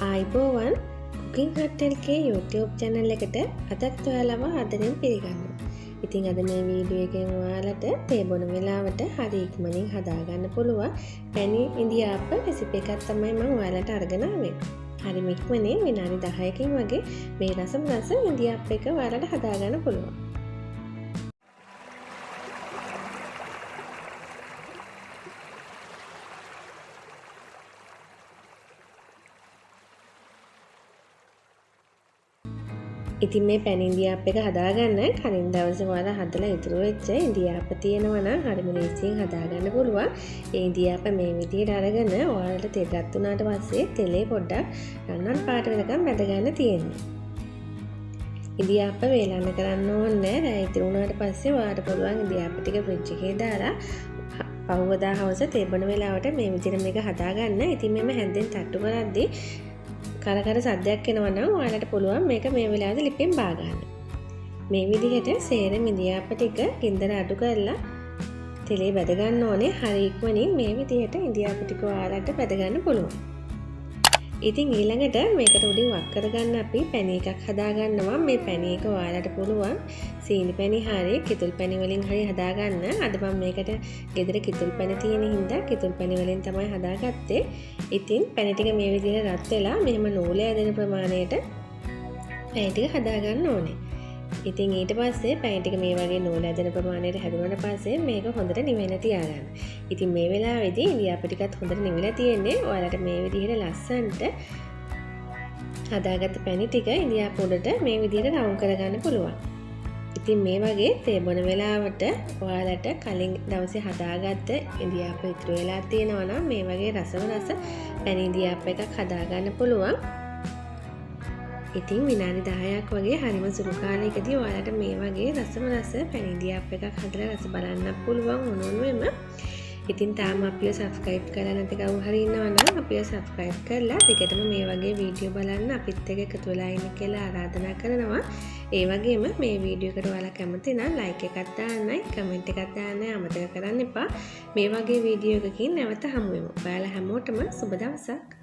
ආයිබෝවන් cooking හට්ටල්ගේ YouTube channel එකට අදත් ඔයාලව ආදරෙන් පිළිගන්නවා. ඉතින් අද මේ වීඩියෝ එකෙන් ඔයාලට තේ බොන වෙලාවට හරි ඉක්මනින් හදාගන්න පුළුවන් පැණි ඉඳිආප්ප රෙසිපි එකක් තමයි මම ඔයාලට අරගෙන ආවේ. හරි ඉක්මනින් විනාඩි 10කින් වගේ මේ රස ඉඳිආප්ප එක ඔයාලට හදාගන්න පුළුවන්. ඉතින් මේ පැණි ඉඳිආප්ප එක හදාගන්න කලින් දවසේ ඔයාලා හදලා ඉතුරු වෙච්ච ඉඳිආප්ප තියෙනවා නම් හරිම ලේසියෙන් හදාගන්න පුළුවන්. ඒ ඉඳිආප්ප මේ විදිහට අරගෙන ඔයාලට තෙල් රත් වුණාට පස්සේ තෙලේ පොඩ්ඩක් රන්වන් පාට වෙනකම් බැද ගන්න තියෙනවා. ඉඳිආප්ප වේලන්න කරන්න ඕනේ නැහැ. රෑ ඉතුරු වුණාට පස්සේ ඔයාලට පුළුවන් ඉඳිආප්ප ටික ෆ්‍රිජ් එකේ දාලා පහුවදා හවස තේ බොන වෙලාවට මේ විදිහට මේක හදාගන්න. ඉතින් මෙම හැන්දෙන් තට්ටු කරද්දී කර සද්දයක් එනවා නම් ඔයාලට පුළුවන් මේක මේ වෙලාවේ ලිපෙන් බා ගන්න. මේ විදිහට සේරම ඉඳිආප්ප ටික ගින්දර අඩු කරලා තෙලේ බැද ගන්න ඕනේ. හරි ඉක්මනින් මේ විදිහට ඉඳිආප්ප ටික ඔයාලට බැද ගන්න පුළුවන්. ඉතින් ඊළඟට මේකට උඩින් වක් කරගන්න අපි පැණි එකක් හදා ගන්නවා. මේ පැණි එක ඔයාලට පුළුවන් සීනි පැණි හරි කිතුල් පැණි වලින් හරි හදා ගන්න. අද මම මේකට ගෙදර කිතුල් පැණි තියෙන හින්දා කිතුල් පැණි වලින් තමයි හදාගත්තේ. ඉතින් පැණි ටික මේ විදිහට රත් වෙලා මෙහෙම නූල ඇදෙන ප්‍රමාණයට පැණි ටික හදා ගන්න ඕනේ. ඉතින් ඊට පස්සේ පැණි ටික මේ වගේ නූල ඇදෙන ප්‍රමාණයට හැදුනට පස්සේ මේක හොඳට නිවෙන්න තියාගන්න. ඉතින් මේ වෙලාවේදී ඉඳිආප්ප ටිකත් හොඳට නිවිලා තියෙන්නේ. ඔයාලට මේ විදිහට ලස්සනට හදාගත්ත පැණි ටික ඉඳිආප්ප උඩට මේ විදිහට රවුම් කරගන්න පුළුවන්. ඉතින් මේ වගේ තේ බොන වෙලාවට ඔයාලට කලින් දවසේ හදාගත්ත ඉඳිආප්ප ඉතුරු වෙලා තියෙනවා නම් මේ වගේ රස පැණි ඉඳිආප්ප එකක් හදාගන්න පුළුවන්. ඉතින් විනාඩි 10ක් වගේ හරිම සුළු කාලයකදී ඔයාලට මේ වගේ රස පැණි ඉඳිආප්ප එකක් හදලා රස බලන්න පුළුවන් ඕනෝනෙම. ඉතින් තාම අපිව subscribe කරලා නැති කවුරු හරි ඉන්නවා නම් අපිව subscribe කරලා දිගටම මේ වගේ වීඩියෝ බලන්න අපිත් එක්ක එකතු වෙලා ඉන්න කියලා ආරාධනා කරනවා. ඒ වගේම මේ වීඩියෝ එකට ඔයාලා කැමති නම් like එකක් දාන්නයි, comment එකක් දාන්නයි අමතක කරන්න එපා. මේ වගේ වීඩියෝ එකකින් නැවත හමු වෙමු. ඔයාලා හැමෝටම සුබ දවසක්.